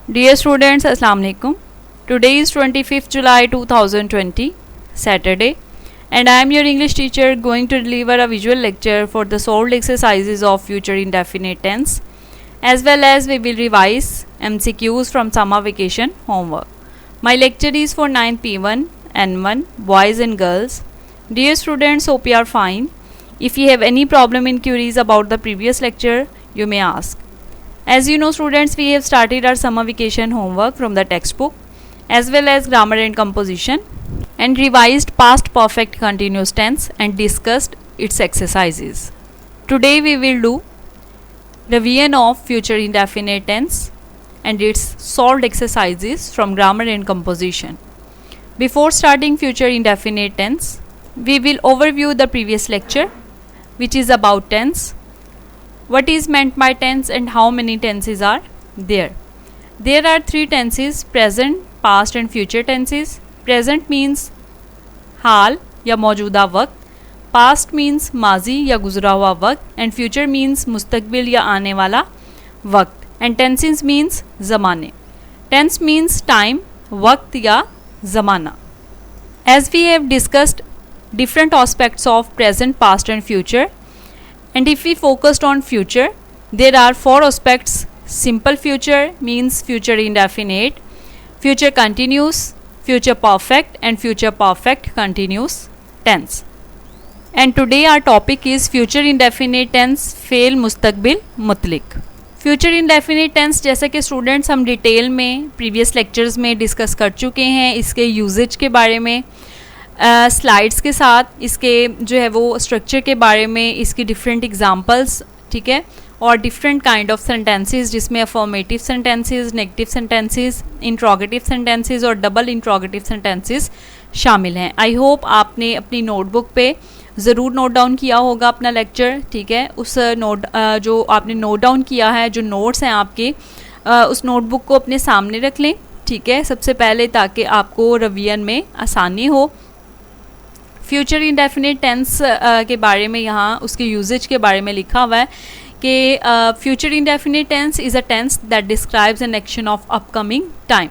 Dear students, Assalamu alaikum. Today is 25th July 2020, Saturday, and I am your English teacher going to deliver a visual lecture for the solved exercises of future indefinite tense, as well as we will revise MCQs from summer vacation homework. My lecture is for 9P1 N1 boys and girls. Dear students, hope you are fine. If you have any problem in queries about the previous lecture, you may ask. As you know students, we have started our summer vacation homework from the textbook as well as grammar and composition and revised past perfect continuous tense and discussed its exercises. Today we will do revision of future indefinite tense and its solved exercises from grammar and composition. Before starting future indefinite tense, we will overview the previous lecture, which is about tense. What is meant by tense and how many tenses are there? There are three tenses: present, past and future tenses. Present means हाल या मौजूदा वक्त, past means माजी या गुजरा हुआ वक्त, and future means मुस्तकबिल या आने वाला वक्त, and tenses means ज़माने. Tense means time, वक्त या ज़माना. As we have discussed different aspects of present, past and future, and if we focused on future, there are four aspects: simple future means future indefinite, future continuous, future perfect and future perfect continuous tense. And today our topic is future indefinite tense फेल मुस्तकबिल मुतलिक. Future indefinite tense जैसे कि students हम detail में previous lectures में discuss कर चुके हैं, इसके यूजेज के बारे में, स्लाइड्स के साथ, इसके जो है वो स्ट्रक्चर के बारे में, इसकी डिफरेंट एग्जांपल्स, ठीक है, और डिफरेंट काइंड ऑफ सेंटेंसेस जिसमें affirmative sentences, negative sentences, interrogative sentences और डबल इंट्रोगेटिव सेंटेंसेस शामिल हैं. आई होप आपने अपनी नोटबुक पे ज़रूर नोट डाउन किया होगा अपना लेक्चर, ठीक है. उस नोट जो आपने नोट डाउन किया है, जो नोट्स हैं आपके, उस नोटबुक को अपने सामने रख लें, ठीक है, सबसे पहले, ताकि आपको रिवीजन में आसानी हो. फ्यूचर इंडेफिनिट टेंस के बारे में यहाँ उसके यूजेज के बारे में लिखा हुआ है कि future indefinite tense is a tense that describes an action of upcoming time.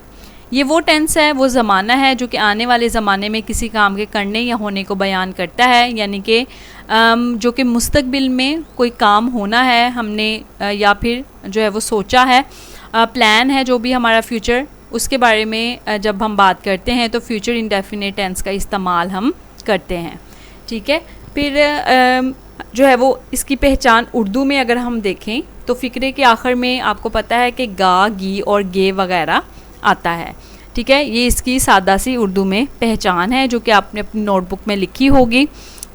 ये वो टेंस है, वो ज़माना है जो कि आने वाले ज़माने में किसी काम के करने या होने को बयान करता है, यानी कि जो कि मुस्तकबिल में कोई काम होना है हमने या फिर जो है वो सोचा है, प्लान है जो भी हमारा फ्यूचर, उसके बारे में जब हम बात करते हैं तो फ्यूचर इंडेफिनिट टेंस का इस्तेमाल हम करते हैं, ठीक है. फिर जो है वो इसकी पहचान उर्दू में अगर हम देखें तो फ़िक्रे के आखिर में आपको पता है कि गा, गी और गे वगैरह आता है, ठीक है. ये इसकी सादा सी उर्दू में पहचान है जो कि आपने अपनी नोटबुक में लिखी होगी.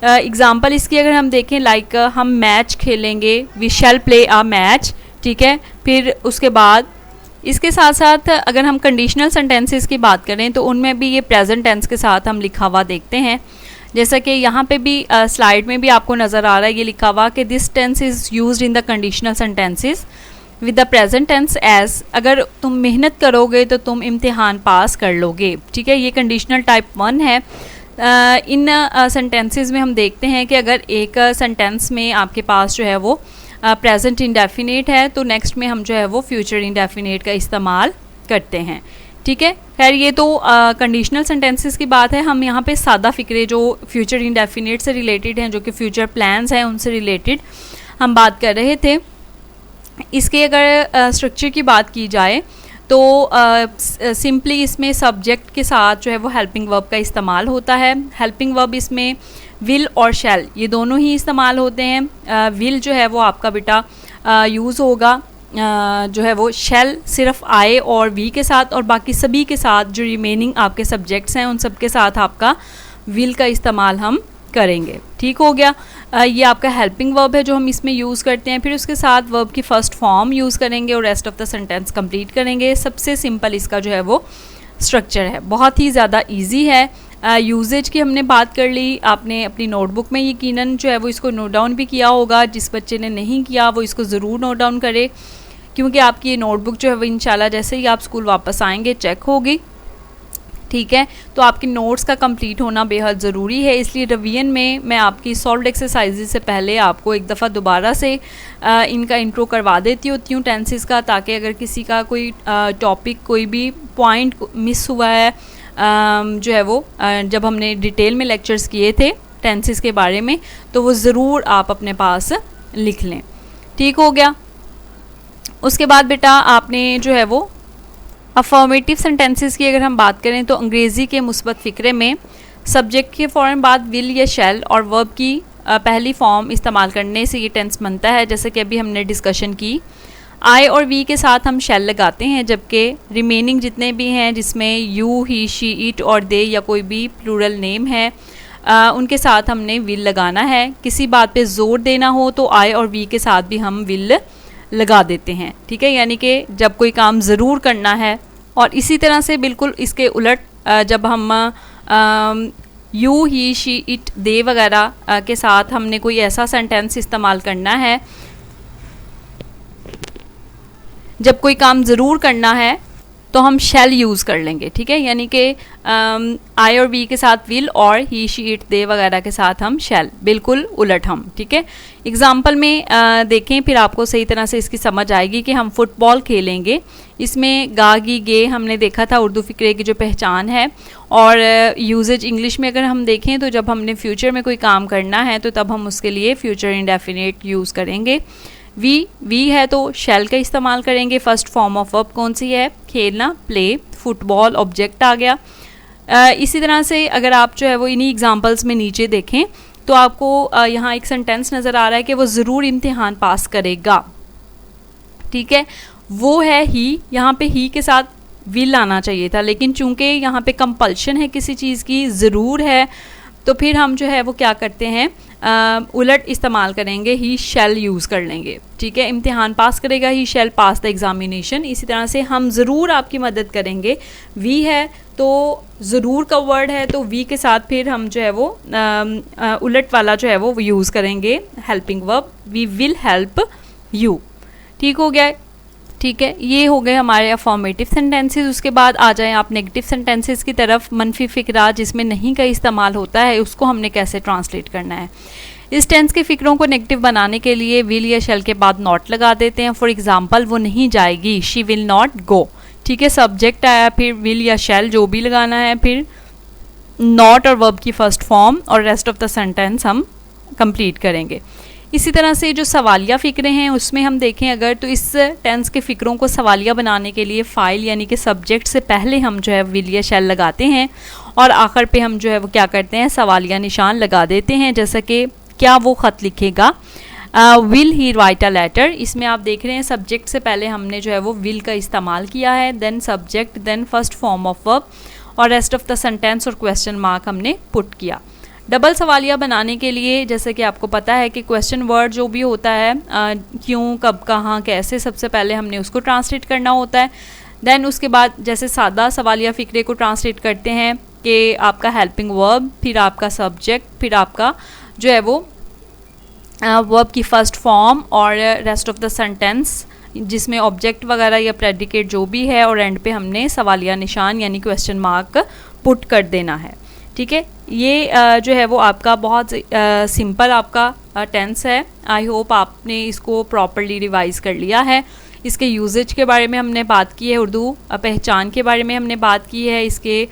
एग्ज़ाम्पल इसकी अगर हम देखें, लाइक हम मैच खेलेंगे, we shall play a match, ठीक है. फिर उसके बाद इसके साथ साथ अगर हम कंडीशनल सेंटेंसेस की बात करें तो उनमें भी ये प्रेजेंट टेंस के साथ हम लिखा हुआ देखते हैं, जैसा कि यहाँ पे भी स्लाइड में भी आपको नज़र आ रहा है, ये लिखा हुआ कि this tense is used in the conditional sentences with the present tense as. अगर तुम मेहनत करोगे तो तुम इम्तिहान पास कर लोगे, ठीक है. ये कंडीशनल टाइप 1 है. इन सेंटेंसेस में हम देखते हैं कि अगर एक सेंटेंस में आपके पास जो है वो प्रेजेंट इंडेफिनिट है तो नेक्स्ट में हम जो है वो फ्यूचर इंडेफिनिट का इस्तेमाल करते हैं, ठीक है. खैर ये तो कंडीशनल सेंटेंसेस की बात है. हम यहाँ पे सादा फ़िक्रे जो फ्यूचर इंडेफिनिट से रिलेटेड हैं, जो कि फ्यूचर प्लान्स हैं, उनसे रिलेटेड हम बात कर रहे थे. इसके अगर स्ट्रक्चर की बात की जाए तो सिंपली इसमें सब्जेक्ट के साथ जो है वो हेल्पिंग वर्ब का इस्तेमाल होता है. हेल्पिंग वर्ब इसमें विल और शैल ये दोनों ही इस्तेमाल होते हैं. विल जो है वो आपका बेटा यूज़ होगा जो है वो शैल सिर्फ आए और वी के साथ, और बाकी सभी के साथ जो रिमेनिंग आपके सब्जेक्ट्स हैं उन सब के साथ आपका विल का इस्तेमाल हम करेंगे, ठीक हो गया. ये आपका हेल्पिंग वर्ब है जो हम इसमें यूज़ करते हैं. फिर उसके साथ वर्ब की फ़र्स्ट फॉर्म यूज़ करेंगे और rest of the sentence complete करेंगे. सबसे सिंपल इसका जो है वो स्ट्रक्चर है, बहुत ही ज़्यादा ईजी है. यूजेज की हमने बात कर ली, आपने अपनी नोटबुक में यकीनन जो है वो इसको नोट डाउन भी किया होगा. जिस बच्चे ने नहीं किया वो इसको ज़रूर नोट डाउन करे, क्योंकि आपकी ये नोटबुक जो है वो इंशाल्लाह जैसे ही आप स्कूल वापस आएंगे चेक होगी. ठीक है। तो आपके नोट्स का कंप्लीट होना बेहद ज़रूरी है, इसलिए रिवीजन में मैं आपकी सॉल्व्ड एक्सरसाइजेज से पहले आपको एक दफ़ा दोबारा से इनका इंट्रो करवा देती होती हूँ टेंसेस का, ताकि अगर किसी का कोई टॉपिक कोई भी पॉइंट मिस हुआ है जो है वो जब हमने डिटेल में लेक्चर्स किए थे टेंसेस के बारे में, तो वो ज़रूर आप अपने पास लिख लें। ठीक हो गया। उसके बाद बेटा आपने जो है वो अफर्मेटिव सेंटेंसेस की अगर हम बात करें तो अंग्रेज़ी के मुस्बत फ़िक्रे में सब्जेक्ट के फ़ौरन बाद विल या शैल और वर्ब की पहली फॉर्म इस्तेमाल करने से ये टेंस बनता है, जैसे कि अभी हमने डिस्कशन की। आई और वी के साथ हम शैल लगाते हैं, जबकि रिमेनिंग जितने भी हैं जिसमें यू, ही, शी, इट और दे या कोई भी प्लूरल नेम है उनके साथ हमने विल लगाना है। किसी बात पे ज़ोर देना हो तो आई और वी के साथ भी हम विल लगा देते हैं। ठीक है, यानी कि जब कोई काम ज़रूर करना है। और इसी तरह से बिल्कुल इसके उलट जब हम यू, ही, शी, इट, दे वगैरह के साथ हमने कोई ऐसा सेंटेंस इस्तेमाल करना है, जब कोई काम ज़रूर करना है तो हम शैल यूज़ कर लेंगे। ठीक है, यानी कि आई और वी के साथ विल और ही, शी, इट, दे वगैरह के साथ हम शैल, बिल्कुल उलट हम। ठीक है, एग्जाम्पल में देखें, फिर आपको सही तरह से इसकी समझ आएगी कि हम फुटबॉल खेलेंगे। इसमें गा, गी, गे हमने देखा था उर्दू फ़िक्रे की जो पहचान है। और यूजेज इंग्लिश में अगर हम देखें तो जब हमने फ्यूचर में कोई काम करना है तो तब हम उसके लिए फ्यूचर इंडेफिनिट यूज़ करेंगे। वी है तो शैल का इस्तेमाल करेंगे। फर्स्ट फॉर्म ऑफ वर्ब कौन सी है? खेलना, प्ले, फुटबॉल, ऑब्जेक्ट आ गया। इसी तरह से अगर आप जो है वो इन्हीं एग्जांपल्स में नीचे देखें तो आपको यहाँ एक सेंटेंस नज़र आ रहा है कि वो ज़रूर इम्तिहान पास करेगा। ठीक है, वो है ही, यहाँ पे ही के साथ विल आना चाहिए था, लेकिन चूंकि यहाँ पे कंपल्शन है किसी चीज़ की, ज़रूर है, तो फिर हम जो है वो क्या करते हैं उलट इस्तेमाल करेंगे, ही शैल यूज़ कर लेंगे। ठीक है, इम्तिहान पास करेगा, ही शैल पास द एग्जामिनेशन। इसी तरह से हम ज़रूर आपकी मदद करेंगे। वी है तो ज़रूर का वर्ड है तो वी के साथ फिर हम जो है वो उलट वाला जो है वो यूज़ करेंगे helping verb, we will help you. ठीक हो गया। ठीक है, ये हो गए हमारे अफॉर्मेटिव सेंटेंसेस। उसके बाद आ जाएं आप नेगेटिव सेंटेंसेस की तरफ। मनफी फ़िक्रा जिसमें नहीं का इस्तेमाल होता है उसको हमने कैसे ट्रांसलेट करना है। इस टेंस के फ़िक्रों को नेगेटिव बनाने के लिए विल या शैल के बाद नॉट लगा देते हैं। फॉर एग्जांपल, वो नहीं जाएगी, शी विल नॉट गो। ठीक है, सब्जेक्ट आया, फिर विल या शैल जो भी लगाना है, फिर नॉट और वर्ब की फर्स्ट फॉर्म और रेस्ट ऑफ द सेंटेंस हम कंप्लीट करेंगे। इसी तरह से जो सवालिया फ़िक्रे हैं उसमें हम देखें अगर तो इस टेंस के फ़िक्रों को सवालिया बनाने के लिए फ़ाइल यानी कि सब्जेक्ट से पहले हम जो है विल या शैल लगाते हैं और आखिर पे हम जो है वो क्या करते हैं सवालिया निशान लगा देते हैं। जैसा कि क्या वो ख़त लिखेगा, will he write a letter. इसमें आप देख रहे हैं सब्जेक्ट से पहले हमने जो है वो विल का इस्तेमाल किया है, then subject, then first form of verb और रेस्ट ऑफ द सेंटेंस और क्वेश्चन मार्क हमने पुट किया। डबल सवालिया बनाने के लिए जैसे कि आपको पता है कि क्वेश्चन वर्ड जो भी होता है क्यों, कब, कहाँ, कैसे, सबसे पहले हमने उसको ट्रांसलेट करना होता है। देन उसके बाद जैसे सादा सवालिया फ़िक्रे को ट्रांसलेट करते हैं कि आपका हेल्पिंग वर्ब, फिर आपका सब्जेक्ट, फिर आपका जो है वो वर्ब की फ़र्स्ट फॉर्म और रेस्ट ऑफ द सेंटेंस जिसमें ऑब्जेक्ट वगैरह या प्रेडिकेट जो भी है, और एंड पे हमने सवालिया निशान यानी क्वेश्चन मार्क पुट कर देना है। ठीक है, ये जो है वो आपका बहुत सिंपल आपका टेंस है। आई होप आपने इसको प्रॉपरली रिवाइज कर लिया है। इसके यूजेज के बारे में हमने बात की है, उर्दू पहचान के बारे में हमने बात की है, इसके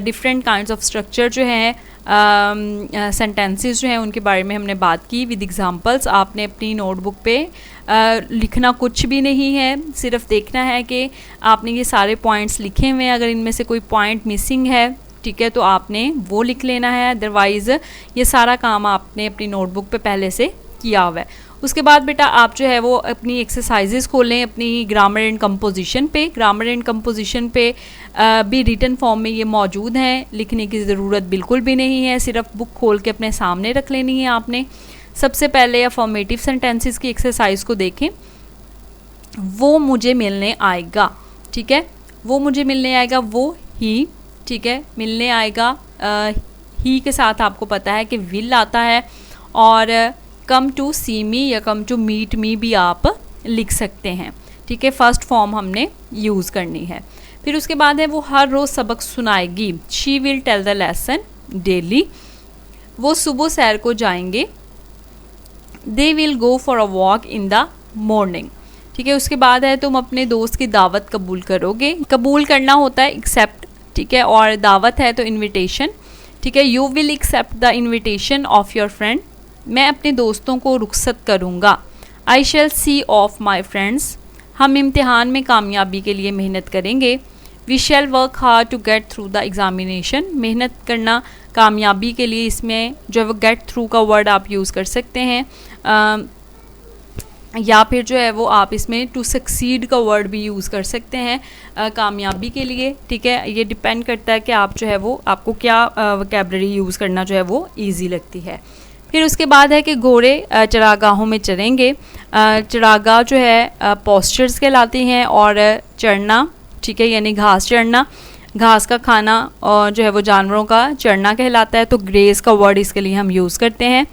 डिफरेंट काइंड्स ऑफ स्ट्रक्चर जो हैं, सेंटेंसेस जो हैं उनके बारे में हमने बात की विद एग्जांपल्स। आपने अपनी नोटबुक पे लिखना कुछ भी नहीं है, सिर्फ देखना है कि आपने ये सारे पॉइंट्स लिखे हुए हैं, अगर इनमें से कोई पॉइंट मिसिंग है, ठीक है, तो आपने वो लिख लेना है, अदरवाइज़ ये सारा काम आपने अपनी नोटबुक पे पहले से किया हुआ है। उसके बाद बेटा आप जो है वो अपनी एक्सरसाइजेस खोलें अपनी ग्रामर एंड कंपोजिशन पे। ग्रामर एंड कंपोजिशन पे भी रिटन फॉर्म में ये मौजूद हैं, लिखने की ज़रूरत बिल्कुल भी नहीं है, सिर्फ बुक खोल के अपने सामने रख लेनी है आपने। सबसे पहले अफर्मेटिव सेंटेंसेस की एक्सरसाइज को देखें। वो मुझे मिलने आएगा, ठीक है, वो मुझे मिलने आएगा, वो ही, ठीक है, मिलने आएगा, ही के साथ आपको पता है कि विल आता है, और कम टू सी मी या कम टू मीट मी भी आप लिख सकते हैं। ठीक है, फर्स्ट फॉर्म हमने यूज़ करनी है। फिर उसके बाद है वो हर रोज़ सबक सुनाएगी, she will tell the lesson daily. वो सुबह सैर को जाएंगे, they will go for a walk in the morning. ठीक है, उसके बाद है तुम अपने दोस्त की दावत कबूल करोगे। कबूल करना होता है एक्सेप्ट, ठीक है, और दावत है तो इनविटेशन। ठीक है, you will accept the invitation of your friend. मैं अपने दोस्तों को रुखसत करूँगा। I shall see off my friends. हम इम्तिहान में कामयाबी के लिए मेहनत करेंगे। We shall work hard to get through the examination. मेहनत करना कामयाबी के लिए, इसमें जो है वो गेट थ्रू का वर्ड आप यूज़ कर सकते हैं, या फिर जो है वो आप इसमें टू सक्सीड का वर्ड भी यूज़ कर सकते हैं कामयाबी के लिए। ठीक है, ये डिपेंड करता है कि आप जो है वो आपको क्या वोकैबलरी यूज़ करना जो है वो ईजी लगती है। फिर उसके बाद है कि घोड़े चरागाहों में चरेंगे। चरागाह जो है पॉस्चर्स कहलाते हैं, और चरना, ठीक है, यानी घास चरना, घास का खाना और जो है वो जानवरों का चरना कहलाता है, तो ग्रेज का वर्ड इसके लिए हम यूज़ करते हैं।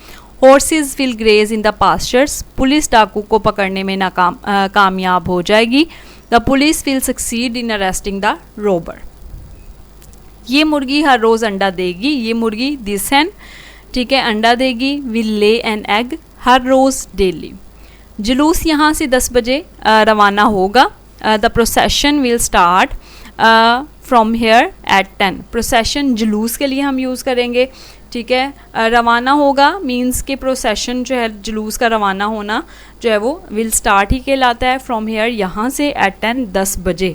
Horses will graze in the pastures. Police डाकू को पकड़ने में कामयाब हो जाएगी। The police will succeed in arresting the robber. ये मुर्गी हर रोज़ अंडा देगी। ये मुर्गी दिस हैन, ठीक है, अंडा देगी। विल ले एन एग हर रोज़ डेली। जुलूस यहाँ से 10 बजे रवाना होगा। The procession will start from here at 10। Procession जुलूस के लिए हम यूज़ करेंगे। ठीक है, रवाना होगा मींस के प्रोसेशन जो है जुलूस का रवाना होना जो है वो विल स्टार्ट ही कहलाता है फ्रॉम हेयर, यहाँ से एट 10 10 बजे।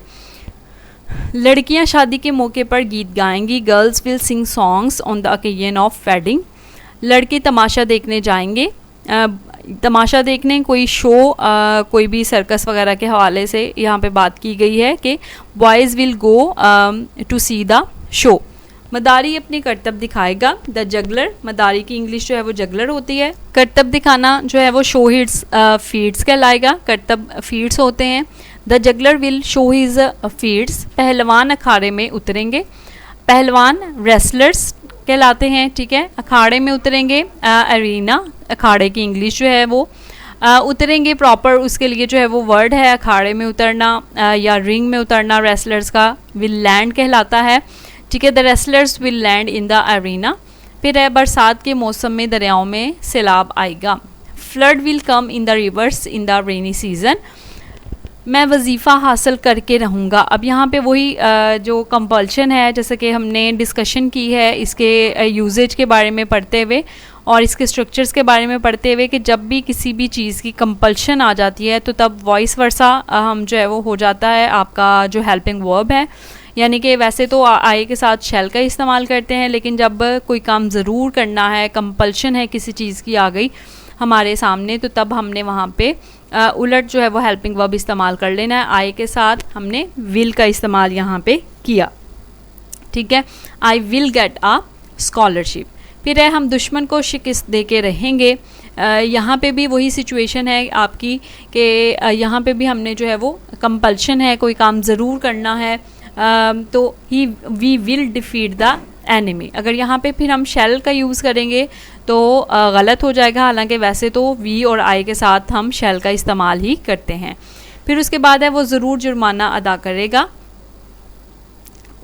लड़कियां शादी के मौके पर गीत गाएंगी। Girls will sing songs on the occasion of wedding. लड़के तमाशा देखने जाएंगे। तमाशा देखने कोई शो, कोई भी सर्कस वगैरह के हवाले से यहाँ पे बात की गई है कि boys will go to see the show. मदारी अपने करतब दिखाएगा। द जगलर, मदारी की इंग्लिश जो है वो जगलर होती है। करतब दिखाना जो है वो शो हिट्स फीड्स कहलाएगा। करतब फीड्स होते हैं। The juggler will show his feeds. पहलवान अखाड़े में उतरेंगे। पहलवान रेसलर्स कहलाते हैं। ठीक है, अखाड़े में उतरेंगे। अरीना, अखाड़े की इंग्लिश जो है वो उतरेंगे प्रॉपर, उसके लिए जो है वो वर्ड है अखाड़े में उतरना या रिंग में उतरना। रेसलर्स का विल लैंड कहलाता है। ठीक है, the wrestlers will land in the arena. फिर है बरसात के मौसम में दरियाओं में सैलाब आएगा। Flood will come in the reverse in the rainy season. मैं वजीफ़ा हासिल करके रहूँगा। अब यहाँ पे वही जो कंपल्शन है, जैसे कि हमने डिस्कशन की है इसके यूजेज के बारे में पढ़ते हुए और इसके स्ट्रक्चर्स के बारे में पढ़ते हुए, कि जब भी किसी भी चीज़ की कंपल्शन आ जाती है तो तब वॉइस वर्सा हम जो है वो हो जाता है आपका जो हेल्पिंग वर्ब है। यानी कि वैसे तो आई के साथ शैल का इस्तेमाल करते हैं, लेकिन जब कोई काम ज़रूर करना है, कंपल्शन है किसी चीज़ की आ गई हमारे सामने, तो तब हमने वहाँ पे उलट जो है वो हेल्पिंग वर्ब इस्तेमाल कर लेना है। आई के साथ हमने विल का इस्तेमाल यहाँ पे किया। ठीक है, I will get a scholarship. फिर है हम दुश्मन को शिकस्त दे के रहेंगे। यहाँ पे भी वही सिचुएशन है आपकी कि यहाँ पे भी हमने जो है वो कंपल्शन है, कोई काम ज़रूर करना है, तो we will defeat the enemy. अगर यहाँ पे फिर हम शैल का यूज़ करेंगे तो गलत हो जाएगा, हालांकि वैसे तो वी और आई के साथ हम शैल का इस्तेमाल ही करते हैं। फिर उसके बाद है वो ज़रूर जुर्माना अदा करेगा।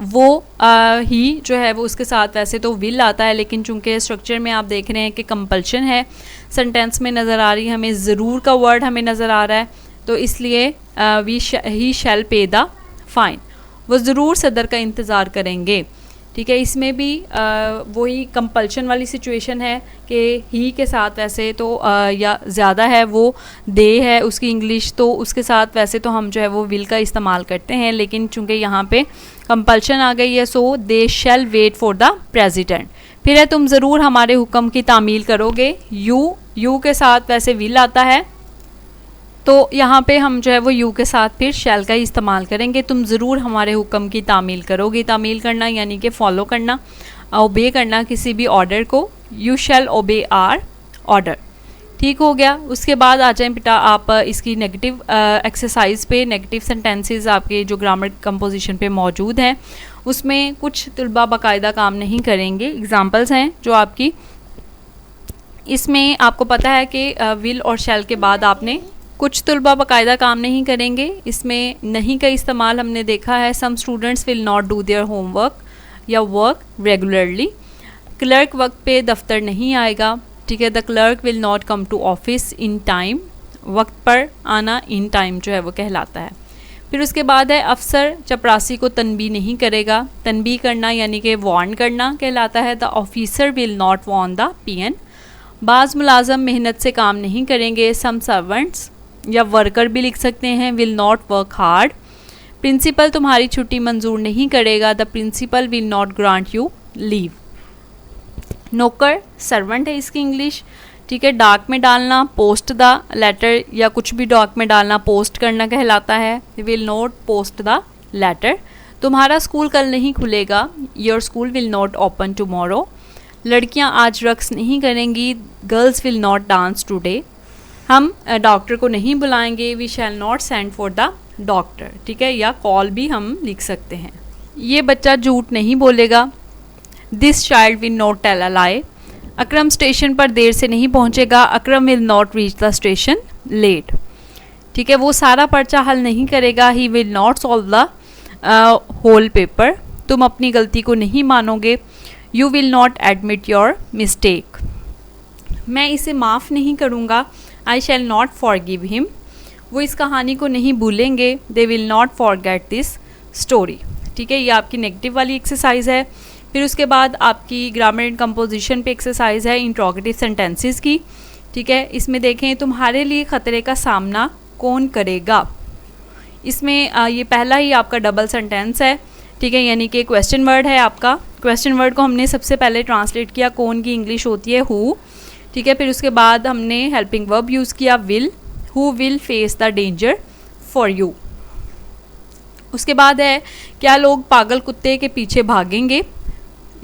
वो ही जो है वो उसके साथ वैसे तो विल आता है, लेकिन चूंकि स्ट्रक्चर में आप देख रहे हैं कि कंपल्शन है, सेंटेंस में नज़र आ रही है हमें, ज़रूर का वर्ड हमें नज़र आ रहा है, तो इसलिए ही शैल पे द फाइन। वो ज़रूर सदर का इंतज़ार करेंगे। ठीक है, इसमें भी वही कंपल्शन वाली सिचुएशन है कि ही के साथ वैसे तो या ज़्यादा है वो दे है उसकी इंग्लिश, तो उसके साथ वैसे तो हम जो है वो विल का इस्तेमाल करते हैं, लेकिन चूंकि यहाँ पे कंपल्शन आ गई है सो दे शैल वेट फॉर द प्रेसिडेंट। फिर है तुम ज़रूर हमारे हुक्म की तामील करोगे। यू के साथ वैसे विल आता है, तो यहाँ पे हम जो है वो यू के साथ फिर शैल का ही इस्तेमाल करेंगे। तुम ज़रूर हमारे हुक्म की तामील करोगे। तामील करना यानी कि फ़ॉलो करना, ओबे करना किसी भी ऑर्डर को। यू शैल ओबे आर ऑर्डर। ठीक हो गया। उसके बाद आ जाएं बेटा आप इसकी नेगेटिव एक्सरसाइज पे। नेगेटिव सेंटेंसेस आपके जो ग्रामर कंपोजिशन पे मौजूद हैं, उसमें कुछ तलबा बाकायदा काम नहीं करेंगे। एग्जाम्पल्स हैं जो आपकी, इसमें आपको पता है कि विल और शैल के बाद आपने कुछ तलबा बाकायदा काम नहीं करेंगे, इसमें नहीं का इस्तेमाल हमने देखा है। Some students will not do their homework या वर्क रेगुलरली। क्लर्क वक्त पे दफ्तर नहीं आएगा, ठीक है। The clerk will not come to office in time, वक्त पर आना इन टाइम जो है वो कहलाता है। फिर उसके बाद है अफसर चपरासी को तनबी नहीं करेगा, तनबी करना यानी कि वार्न करना कहलाता है। The officer will not warn the peon. बाज़ मुलाजम मेहनत से काम नहीं करेंगे, सम सर्वेंट्स या वर्कर भी लिख सकते हैं, will not work hard. Principal तुम्हारी छुट्टी मंजूर नहीं करेगा, the principal will not grant you leave. नौकर सर्वेंट है इसकी इंग्लिश, ठीक है। डाक में डालना, पोस्ट द लेटर या कुछ भी डाक में डालना पोस्ट करना कहलाता है, will not post the letter. तुम्हारा स्कूल कल नहीं खुलेगा, your school will not open tomorrow. लड़कियां आज रक्स नहीं करेंगी, girls will not dance today. हम डॉक्टर को नहीं बुलाएंगे, we shall not send for the doctor, ठीक है। या कॉल भी हम लिख सकते हैं। ये बच्चा झूठ नहीं बोलेगा, this child will not tell a lie. Akram station पर देर से नहीं पहुंचेगा, Akram will not reach the station late, ठीक है। वो सारा पर्चा हल नहीं करेगा, he will not solve the whole paper. तुम अपनी गलती को नहीं मानोगे, you will not admit your mistake. मैं इसे माफ़ नहीं करूँगा, I shall not forgive him. वो इस कहानी को नहीं भूलेंगे, they will not forget this story, ठीक है। ये आपकी नेगेटिव वाली एक्सरसाइज है। फिर उसके बाद आपकी ग्रामर एंड कंपोजिशन पे एक्सरसाइज है इंट्रोगेटिव सेंटेंसेस की, ठीक है। इसमें देखें, तुम्हारे लिए ख़तरे का सामना कौन करेगा। इसमें ये पहला ही आपका डबल सेंटेंस है, ठीक है, यानी कि क्वेश्चन वर्ड है आपका। क्वेश्चन वर्ड को हमने सबसे पहले ट्रांसलेट किया, कौन की इंग्लिश होती है हु, ठीक है। फिर उसके बाद हमने हेल्पिंग वर्ब यूज़ किया will, who will face the danger for you. उसके बाद है क्या लोग पागल कुत्ते के पीछे भागेंगे।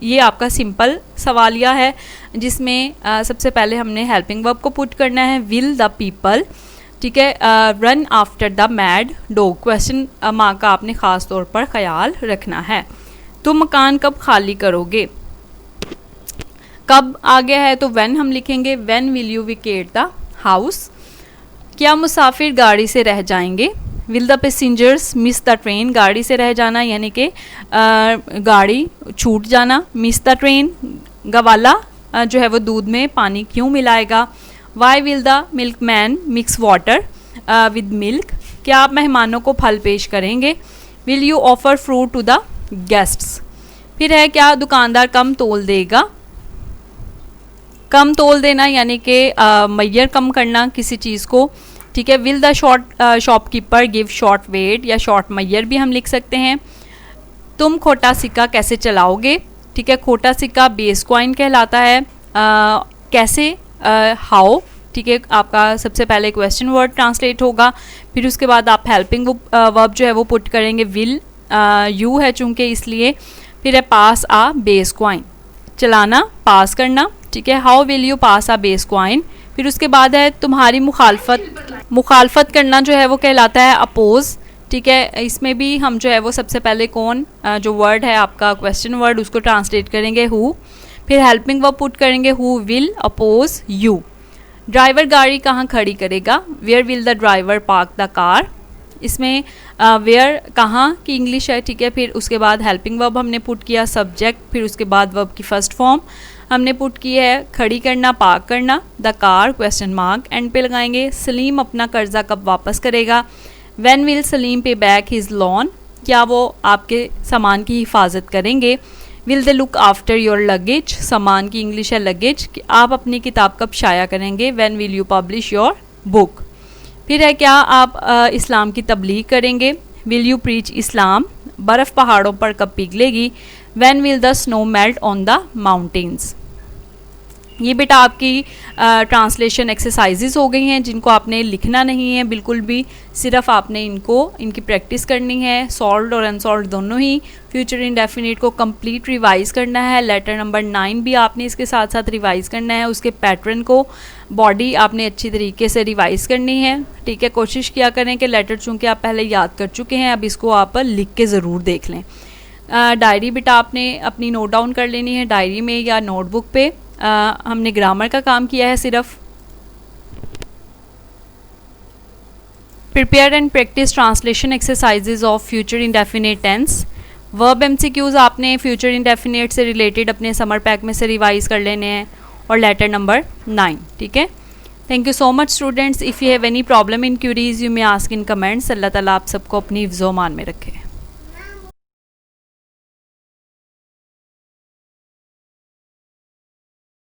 ये आपका सिंपल सवालिया है, जिसमें सबसे पहले हमने हेल्पिंग वर्ब को पुट करना है, विल द पीपल, ठीक है, run after the mad dog. Question mark का आपने ख़ास तौर पर ख्याल रखना है। तुम मकान कब खाली करोगे। कब आ गया है तो व्हेन हम लिखेंगे, when will you vacate the house. क्या मुसाफिर गाड़ी से रह जाएंगे, will the passengers miss the train. गाड़ी से रह जाना यानी कि गाड़ी छूट जाना, मिस द ट्रेन। गवाला जो है वो दूध में पानी क्यों मिलाएगा। Why will the milkman mix water with milk. क्या आप मेहमानों को फल पेश करेंगे, will you offer fruit to the guests. फिर है क्या दुकानदार कम तोल देगा। कम तोल देना यानी कि मैयर कम करना किसी चीज़ को, ठीक है। Will the shopkeeper give short weight या शॉर्ट मैयर भी हम लिख सकते हैं। तुम खोटा सिक्का कैसे चलाओगे, ठीक है। खोटा सिक्का बेस कॉइन कहलाता है। कैसे, हाउ, ठीक है। आपका सबसे पहले क्वेश्चन वर्ड ट्रांसलेट होगा, फिर उसके बाद आप हेल्पिंग वर्ब जो है वो पुट करेंगे, विल यू है चूँकि इसलिए। फिर है पास आ बेस कॉइन, चलाना पास करना, ठीक है। How will you pass a base coin. फिर उसके बाद है तुम्हारी मुखालफत करना जो है वो कहलाता है अपोज, ठीक है। इसमें भी हम जो है वो सबसे पहले कौन जो वर्ड है आपका क्वेश्चन वर्ड उसको ट्रांसलेट करेंगे हु, फिर हेल्पिंग वर्ब पुट करेंगे who will oppose you. Driver गाड़ी कहाँ खड़ी करेगा, where will the driver park the car. इसमें वेयर कहाँ की इंग्लिश है, ठीक है। फिर उसके बाद हेल्पिंग वर्ब हमने पुट किया सब्जेक्ट, फिर उसके बाद वर्ब की फर्स्ट फॉर्म हमने पुट की है खड़ी करना पार्क करना, the car question mark and पे लगाएंगे। सलीम अपना कर्जा कब वापस करेगा, व्हेन विल सलीम पे बैक हिज लोन। क्या वो आपके सामान की हिफाजत करेंगे, will they look after your luggage. सामान की इंग्लिश है लगेज। आप अपनी किताब कब शाया करेंगे, when will you publish your book. फिर है क्या आप इस्लाम की तबलीग करेंगे, विल यू प्रीच इस्लाम। बर्फ़ पहाड़ों पर कब पिघलेगी, when will the snow melt on the mountains. ये बेटा आपकी ट्रांसलेशन एक्सरसाइजेज हो गई हैं, जिनको आपने लिखना नहीं है बिल्कुल भी, सिर्फ आपने इनकी प्रैक्टिस करनी है। सॉल्व्ड और अनसॉल्व्ड दोनों ही। फ्यूचर इंडेफिनिट को कंप्लीट रिवाइज़ करना है। लेटर नंबर 9 भी आपने इसके साथ साथ रिवाइज़ करना है। उसके पैटर्न को, बॉडी आपने अच्छी तरीके से रिवाइज़ करनी है, ठीक है। कोशिश किया करें कि लेटर चूँकि आप पहले याद कर चुके हैं, अब इसको आप लिख के ज़रूर देख लें। डायरी बेटा आपने अपनी नोट डाउन कर लेनी है डायरी में या नोटबुक पे। हमने ग्रामर का काम किया है सिर्फ। Prepare and practice translation exercises of future indefinite tense. Verb MCQs आपने फ्यूचर इंडेफिनिट से रिलेटेड अपने समर पैक में से रिवाइज कर लेने हैं, और लेटर नंबर 9, ठीक है। Thank you so much students. If you have any problem in queries you may ask in comments. अल्लाह ताला आप सबको अपनी हिफ्ज़-ओ-मान में रखे।